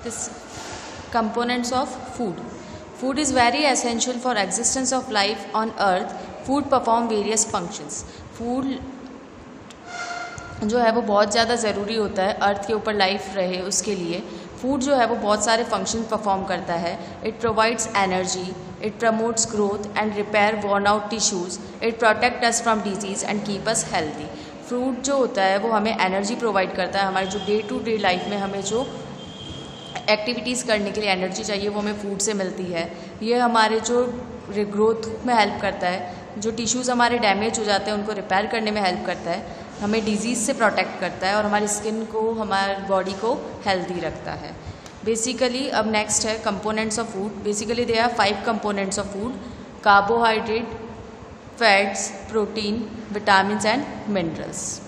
This components of food. Food is very essential for existence of life on earth. Food perform various functions. Food जो है वो बहुत ज़्यादा ज़रूरी होता है अर्थ के ऊपर लाइफ रहे उसके लिए. फूड जो है वो बहुत सारे फंक्शन परफॉर्म करता है. It provides energy, it promotes growth and repair worn out tissues, it protect us from disease and keep us healthy. Fruit जो होता है वो हमें एनर्जी प्रोवाइड करता है. हमारे जो डे टू डे लाइफ में हमें जो एक्टिविटीज़ करने के लिए एनर्जी चाहिए वो हमें फूड से मिलती है. ये हमारे जो ग्रोथ में हेल्प करता है. जो टिश्यूज़ हमारे डैमेज हो जाते हैं उनको रिपेयर करने में हेल्प करता है. हमें डिजीज़ से प्रोटेक्ट करता है और हमारी स्किन को, हमारी बॉडी को हेल्दी रखता है. बेसिकली अब नेक्स्ट है components of food. Basically they are 5 components of food: carbohydrate, fats, protein, vitamins and minerals.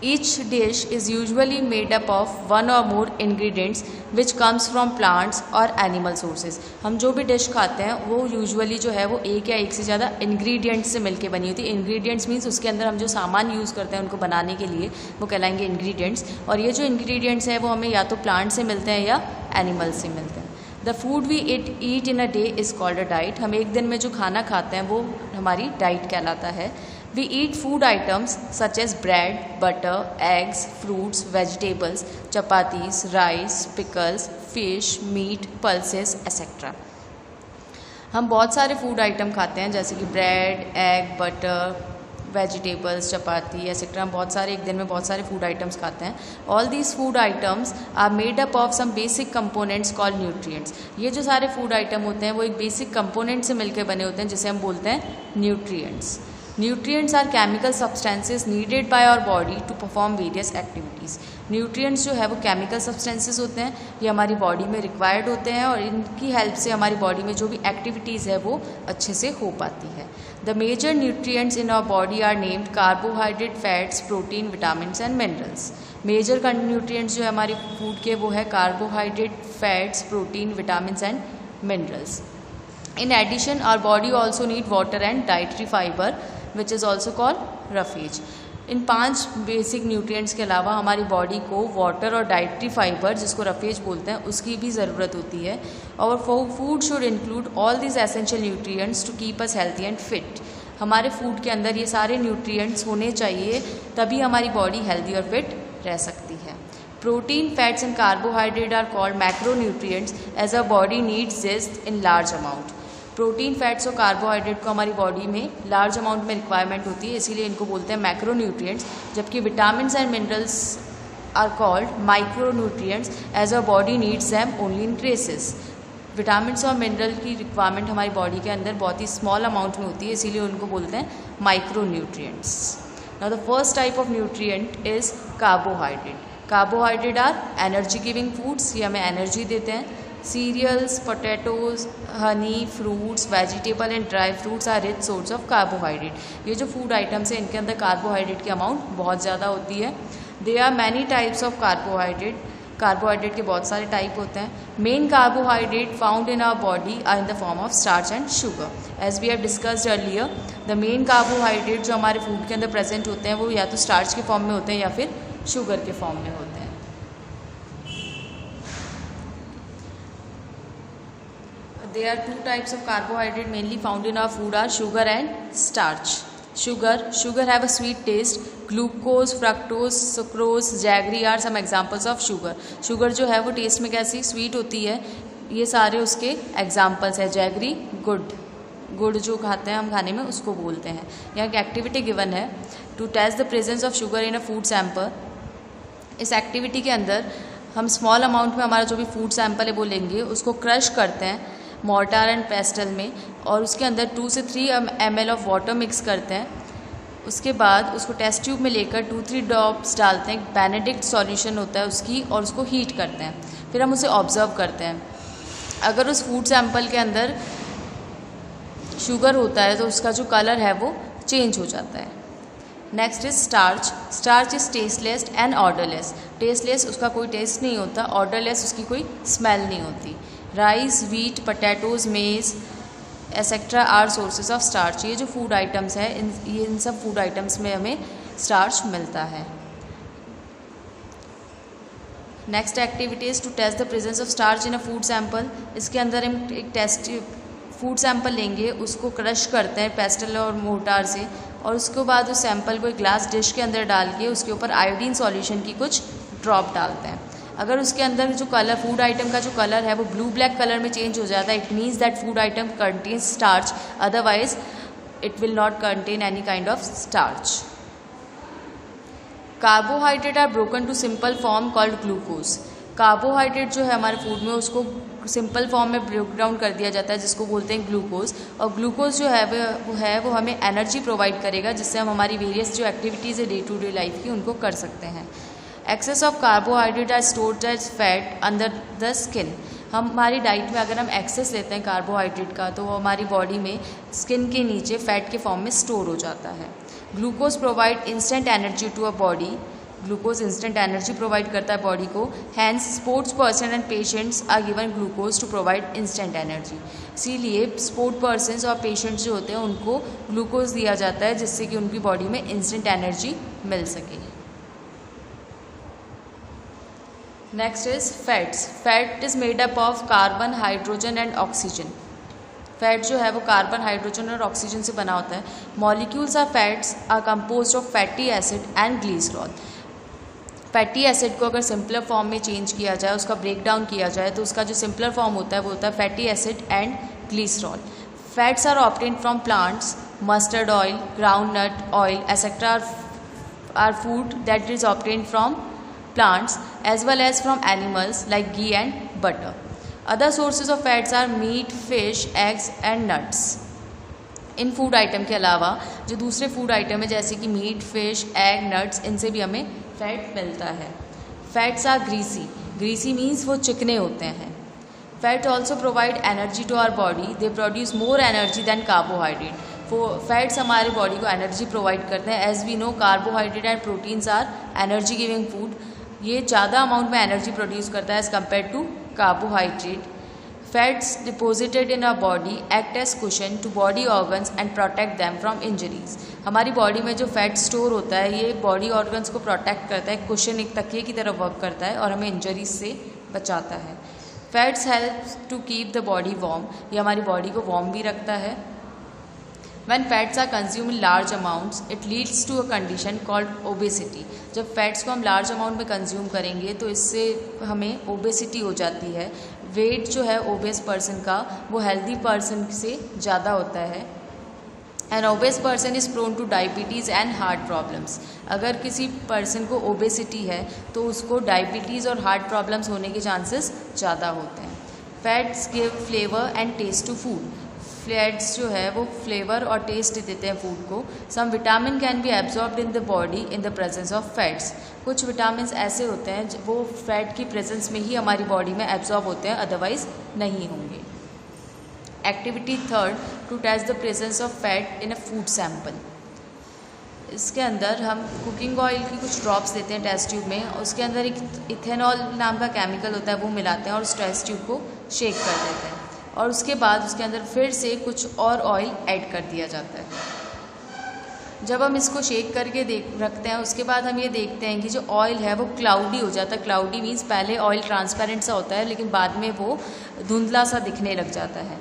Each dish is usually made up of one or more ingredients which comes from plants or animal sources. हम जो भी dish खाते हैं वो usually जो है वो एक या एक से ज़्यादा इंग्रेडिएंट्स से मिलके बनी होती है. इंग्रेडिएंट्स मीन्स उसके अंदर हम जो सामान यूज़ करते हैं उनको बनाने के लिए वो कहलाएंगे इंग्रेडिएंट्स. और ये जो इंग्रेडिएंट्स हैं वो हमें या तो प्लांट से मिलते हैं या एनिमल से मिलते हैं. The food we eat in a day is called a diet. हम एक दिन में जो खाना खाते हैं वो हमारी डाइट कहलाता है. We eat food items such as bread, butter, eggs, fruits, vegetables, chapatis, rice, pickles, fish, meat, pulses, etc. हम बहुत सारे फूड आइटम खाते हैं जैसे कि ब्रेड, एग, बटर, वेजिटेबल्स, चपाती एक्सेट्रा. हम बहुत सारे एक दिन में बहुत सारे फूड आइटम्स खाते हैं. All these food items are made up of some basic components called nutrients. ये जो सारे फूड आइटम होते हैं वो एक बेसिक कंपोनेंट से मिलकर बने होते हैं जिसे हम बोलते हैं nutrients. Nutrients are chemical substances needed by our body to perform various activities. Nutrients जो है वो chemical substances होते हैं. ये हमारी बॉडी में required होते हैं और इनकी हेल्प से हमारी बॉडी में जो भी एक्टिविटीज़ है वो अच्छे से हो पाती है. The major nutrients in our body are named carbohydrate, fats, protein, vitamins and minerals. Major nutrients जो है हमारी फूड के वो है carbohydrate, fats, protein, vitamins and minerals. In addition, our body also need water and dietary fiber, which is also called roughage. In 5 basic nutrients के अलावा हमारी body को वाटर और डाइटरी फाइबर जिसको रफेज बोलते हैं उसकी भी ज़रूरत होती है. और food should include all this essential nutrients to keep us healthy and fit. हमारे फूड के अंदर ये सारे न्यूट्रिएंट्स होने चाहिए तभी हमारी बॉडी हेल्दी और फिट रह सकती है. Protein, fats and carbohydrate are called macronutrients as our body needs this in large amount. Protein, fats और कार्बोहाइड्रेट को हमारी बॉडी में लार्ज अमाउंट में रिक्वायरमेंट होती है इसीलिए इनको बोलते हैं मैक्रोन्यूट्रिएंट्स. जबकि vitamins and minerals are called micronutrients as a body needs them only in traces. Vitamins और मिनरल की रिक्वायरमेंट हमारी बॉडी के अंदर बहुत ही स्मॉल अमाउंट में होती है इसीलिए उनको बोलते हैं micronutrients. Now the first type of nutrient is carbohydrate. Carbohydrate are energy giving foods. ये हमें एनर्जी देते हैं. Cereals, potatoes, honey, fruits, vegetable and dry fruits are rich source of carbohydrate. ये जो फूड आइटम्स हैं इनके अंदर कार्बोहाइड्रेट की अमाउंट बहुत ज़्यादा होती है. There are many types of carbohydrate. Carbohydrate के बहुत सारे टाइप होते हैं. Main carbohydrate found in our body are in the form of starch and sugar. As we have discussed earlier, the main carbohydrate जो हमारे फूड के अंदर present होते हैं वो या तो स्टार्च के फॉर्म में होते हैं या फिर शुगर के फॉर्म में होते हैं. There are 2 types of carbohydrate mainly found in our food are sugar and starch. Sugar have a sweet taste. Glucose, fructose, sucrose, jaggery are some examples of sugar. Sugar जो है वो test में कैसी sweet होती है. ये सारे उसके एग्जाम्पल्स है. जैगरी गुड़ जो खाते हैं हम खाने में उसको बोलते हैं. यहाँ की एक्टिविटी गिवन है to test the presence of sugar in a food sample. इस एक्टिविटी के अंदर हम स्मॉल अमाउंट में हमारा जो भी फूड सैंपल है वो लेंगे, उसको क्रश करते हैं मोर्टार एंड पेस्टल में और उसके अंदर 2 से 3 ml ऑफ वाटर मिक्स करते हैं. उसके बाद उसको टेस्ट ट्यूब में लेकर 2-3 ड्रॉप्स डालते हैं. बेनेडिक्ट सॉल्यूशन होता है उसकी और उसको हीट करते हैं. फिर हम उसे ऑब्जर्व करते हैं. अगर उस फूड सैंपल के अंदर शुगर होता है तो उसका जो कलर है वो चेंज हो जाता है. Next is starch. Starch is tasteless and odourless. Tasteless उसका कोई टेस्ट नहीं होता, ऑर्डरलेस उसकी कोई स्मेल नहीं होती. Rice, wheat, potatoes, maize etcetera are sources of starch. ये जो फूड आइटम्स हैं इन सब फूड आइटम्स में हमें स्टार्च मिलता है. Next activity is to test the presence of starch in a food sample. इसके अंदर हम एक टेस्ट फूड सैंपल लेंगे, उसको क्रश करते हैं पेस्टल और मोर्टार से, और उसके बाद उस सैंपल को एक ग्लास डिश के अंदर डाल के उसके ऊपर आयोडीन सॉल्यूशन की कुछ ड्रॉप डालते हैं। अगर उसके अंदर जो कलर फूड आइटम का जो कलर है वो ब्लू ब्लैक कलर में चेंज हो जाता है, it means that food item contains starch, otherwise it will not contain any kind of starch. Carbohydrate are broken to simple form called glucose. Carbohydrate जो है हमारे फूड में उसको सिंपल फॉर्म में ब्रेक डाउन कर दिया जाता है, जिसको बोलते हैं ग्लूकोज। और ग्लूकोज जो है वो हमें एनर्जी प्रोवाइड करेगा, जिससे हम हमारी वेरियस जो एक्टिविटीज़ है डे टू डे लाइफ की उनको कर सकते हैं। Excess of carbohydrate are stored as fat under the skin. हमारी डाइट में अगर हम एक्सेस लेते हैं कार्बोहाइड्रेट का तो वो हमारी बॉडी में स्किन के नीचे फैट के फॉर्म में स्टोर हो जाता है। Glucose provide instant energy to a body. Glucose instant energy provide करता है बॉडी को, hence sports person and patients are given glucose to provide instant energy. इसीलिए स्पोर्ट पर्सनस और पेशेंट्स जो होते हैं उनको ग्लूकोज दिया जाता है, जिससे कि उनकी बॉडी में इंस्टेंट एनर्जी मिल सके। Next is fats. Fat is made up of carbon, hydrogen and oxygen. Fat जो है वो कार्बन, हाइड्रोजन और ऑक्सीजन से बना होता है। Molecules of fats are composed of fatty acid and glycerol. Fatty acid को अगर सिंपलर फॉर्म में चेंज किया जाए, उसका ब्रेक डाउन किया जाए, तो उसका जो सिंपलर फॉर्म होता है वो होता है fatty acid and glycerol. Fats are obtained from plants, mustard oil, groundnut oil etcetera are food that is obtained from plants as well as from animals like ghee and butter. Other sources of fats are meat, fish, eggs and nuts. In food item के अलावा जो दूसरे food item है जैसे कि meet, fish, egg, nuts, इनसे भी हमें फैट मिलता है। Fats are greasy. Greasy means वो चिकने होते हैं। Fat also provide energy to our body. They produce more energy than carbohydrate. Fats हमारी बॉडी को एनर्जी प्रोवाइड करते हैं। As we know carbohydrate and proteins are energy giving food. ये ज़्यादा अमाउंट में एनर्जी प्रोड्यूस करता है as compare to carbohydrate. Fats deposited in our body act as cushion to body organs and protect them from injuries. हमारी body में जो fat store होता है ये बॉडी ऑर्गन्स को प्रोटेक्ट करता है, कुशन एक तकिए की तरह वर्क करता है और हमें इंजरीज से बचाता है। Fats help to keep the body warm. ये हमारी बॉडी को वार्म भी रखता है। When fats are consumed in large amounts, it leads to a condition called obesity. जब फैट्स को हम लार्ज अमाउंट में कंज्यूम करेंगे तो इससे हमें ओबेसिटी हो जाती है। वेट जो है ओबेस पर्सन का वो हेल्दी पर्सन से ज़्यादा होता है। An obese person is prone to diabetes and heart problems. अगर किसी पर्सन को ओबेसिटी है तो उसको डायबिटीज़ और हार्ट प्रॉब्लम्स होने के चांसेस ज़्यादा होते हैं। Fats give flavour and taste to food. Fats जो है वो फ्लेवर और टेस्ट देते हैं फूड को। Some vitamin can be absorbed in the body in the presence of fats. कुछ विटामिन ऐसे होते हैं वो फैट की प्रेजेंस में ही हमारी बॉडी में एब्जॉर्ब होते हैं, अदरवाइज नहीं होंगे। Activity third, to test the presence of fat in a food sample. इसके अंदर हम कुकिंग ऑयल की कुछ ड्रॉप्स देते हैं टेस्ट ट्यूब में, उसके अंदर एक इथेनॉल नाम का केमिकल होता है वो मिलाते हैं और उस टेस्ट ट्यूब को शेक कर देते हैं और उसके बाद उसके अंदर फिर से कुछ और ऑयल ऐड कर दिया जाता है। जब हम इसको शेक करके रखते हैं उसके बाद हम ये देखते हैं कि जो ऑयल है वो क्लाउडी हो जाता है। क्लाउडी मीन्स पहले ऑयल ट्रांसपेरेंट सा होता है लेकिन बाद में वो धुंधला सा दिखने लग जाता है।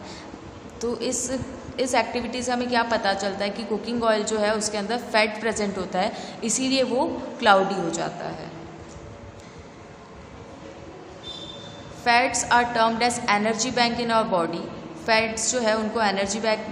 तो इस एक्टिविटी से हमें क्या पता चलता है कि कुकिंग ऑयल जो है उसके अंदर फैट प्रेजेंट होता है, इसीलिए वो क्लाउडी हो जाता है। Fats are termed as energy bank in our body. Fats जो है उनको एनर्जी बैंक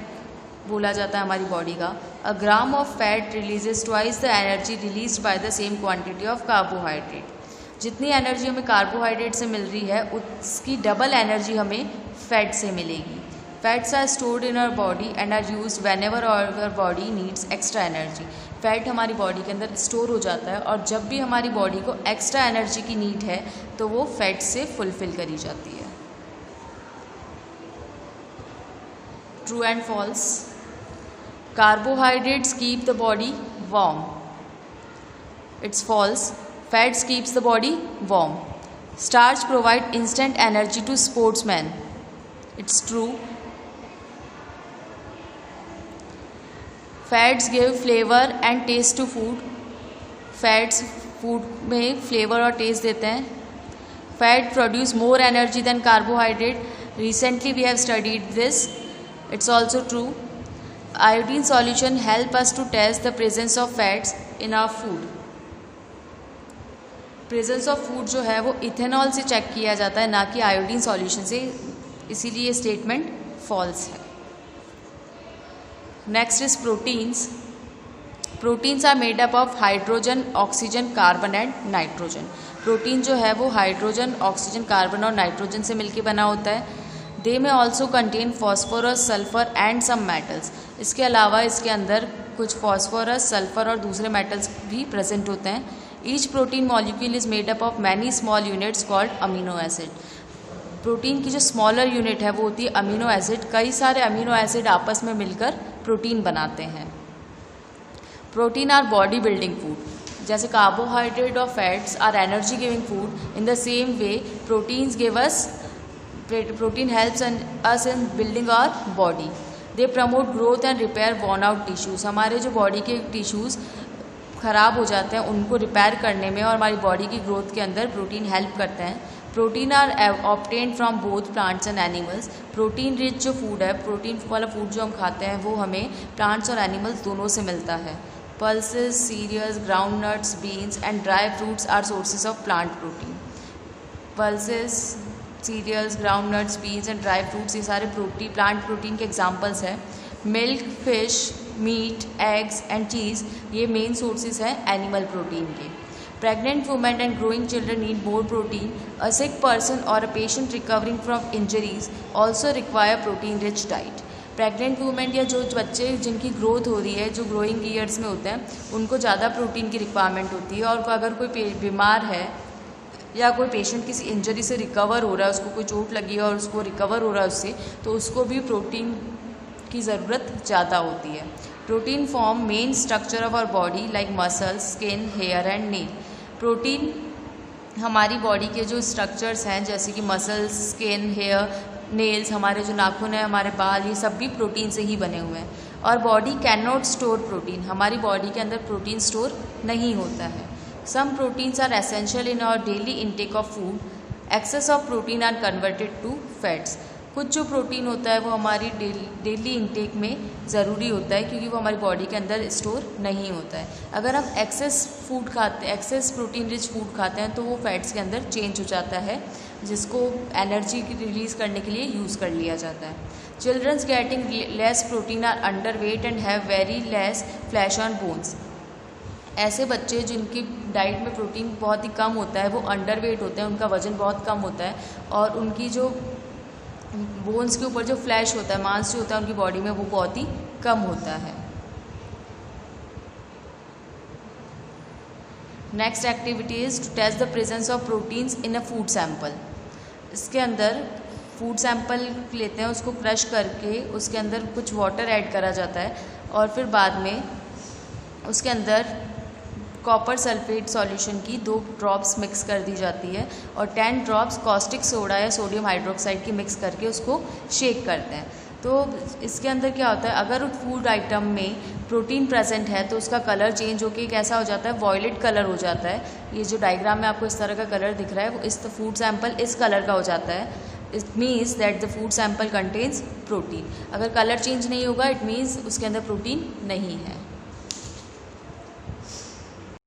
बोला जाता है हमारी बॉडी का। A gram of fat releases twice the energy release by the same quantity of carbohydrate. जितनी एनर्जी हमें कार्बोहाइड्रेट से मिल रही है उसकी डबल एनर्जी हमें फैट से मिलेगी। Fats are stored in our body and are used whenever our body needs extra energy. Fat हमारी बॉडी के अंदर स्टोर हो जाता है और जब भी हमारी बॉडी को एक्स्ट्रा एनर्जी की नीड है तो वो फैट से फुलफिल करी जाती है। True and false. Carbohydrates keep the body warm. It's false. Fats keeps the body warm. Starch provide instant energy to sportsman. It's true. Fats give flavour and taste to food. Fats food में flavour और taste देते हैं। Fat produce more energy than carbohydrate. Recently we have studied this. It's also true. Iodine solution help us to test the presence of fats in our food. Presence of food जो है वो ethanol से check किया जाता है, ना कि iodine solution से, इसीलिए ये स्टेटमेंट फॉल्स है. Next is proteins. Proteins are made up of hydrogen, oxygen, carbon and nitrogen. Protein जो है वो हाइड्रोजन, ऑक्सीजन, कार्बन और नाइट्रोजन से मिलकर बना होता है. They may also contain phosphorus, sulphur and some metals. इसके अलावा इसके अंदर कुछ फॉस्फोरस, सल्फर और दूसरे मेटल्स भी प्रेजेंट होते हैं. Each protein molecule is made up of many small units called amino acid. Protein की जो स्मॉलर यूनिट है वो होती है अमीनो एसिड. कई सारे अमीनो एसिड आपस में मिलकर प्रोटीन बनाते हैं. Protein are body building food. जैसे कार्बोहाइड्रेट और fats are energy giving food, in the same way protein helps us in building our body. They promote growth and repair worn out tissues. हमारे जो body के tissues ख़राब हो जाते हैं उनको रिपेयर करने में और हमारी बॉडी की ग्रोथ के अंदर प्रोटीन हेल्प करते हैं. Protein are obtained from both plants and animals. Protein rich जो फूड है, प्रोटीन वाला फूड जो हम खाते हैं वो हमें प्लांट्स और एनिमल्स दोनों से मिलता है. Pulses, cereals, ground nuts, beans and dry fruits are sources of plant protein. Pulses, cereals, ground nuts, beans and dry fruits, ये सारे प्लांट प्रोटीन के एग्जाम्पल्स हैं. Milk, fish, meat, eggs and cheese ये main sources हैं animal protein के. Pregnant women and growing children need more protein. A sick person or a patient recovering from injuries also require protein-rich diet. Pregnant women या जो बच्चे जिनकी growth हो रही है, जो ग्रोइंग ईयर्स में होते हैं, उनको ज़्यादा प्रोटीन की रिक्वायरमेंट होती है. और अगर कोई बीमार है या कोई पेशेंट किसी इंजरी से रिकवर हो रहा है, उसको कोई चोट लगी है और उसको रिकवर हो रहा है उससे, तो उसको भी प्रोटीन की ज़रूरत ज़्यादा होती है. Protein form main structure of our body like muscles, skin, hair and nail. Protein हमारी बॉडी के जो स्ट्रक्चर्स हैं जैसे कि मसल्स, स्किन, हेयर, नेल्स, हमारे जो नाखून हैं, हमारे बाल, ये सब भी प्रोटीन से ही बने हुए हैं. और body can not store protein. हमारी बॉडी के अंदर प्रोटीन स्टोर नहीं होता है. Some proteins are essential in our daily intake of food. Excess of protein are converted to fats. कुछ जो प्रोटीन होता है वो हमारी डेली इंटेक में ज़रूरी होता है क्योंकि वो हमारी बॉडी के अंदर स्टोर नहीं होता है. अगर हम एक्सेस प्रोटीन रिच फूड खाते हैं तो वो फैट्स के अंदर चेंज हो जाता है, जिसको एनर्जी रिलीज़ करने के लिए यूज़ कर लिया जाता है. Childrens getting less protein are under weight and have very less flesh on bones. ऐसे बच्चे जिनकी डाइट में प्रोटीन बहुत ही कम होता है वो अंडर वेट होते हैं, उनका वज़न बहुत कम होता है और उनकी जो बोन्स के ऊपर जो फ्लैश होता है, मांस जो होता है उनकी बॉडी में, वो बहुत ही कम होता है. Next activity is to test the presence of proteins in a food sample. इसके अंदर फूड सैंपल लेते हैं, उसको क्रश करके उसके अंदर कुछ वाटर ऐड करा जाता है और फिर बाद में उसके अंदर कॉपर सल्फेट सॉल्यूशन की 2 ड्रॉप्स मिक्स कर दी जाती है और 10 ड्रॉप्स कॉस्टिक सोडा या सोडियम हाइड्रोक्साइड की मिक्स करके उसको शेक करते हैं. तो इसके अंदर क्या होता है, अगर उस फूड आइटम में प्रोटीन प्रेजेंट है तो उसका कलर चेंज होकर कैसा हो जाता है, वॉयलेट कलर हो जाता है. ये जो डायग्राम में आपको इस तरह का कलर दिख रहा है वो इस फूड सैंपल इस कलर का हो जाता है. It means that the food sample contains protein. अगर कलर चेंज नहीं होगा इट मीन्स उसके अंदर प्रोटीन नहीं है.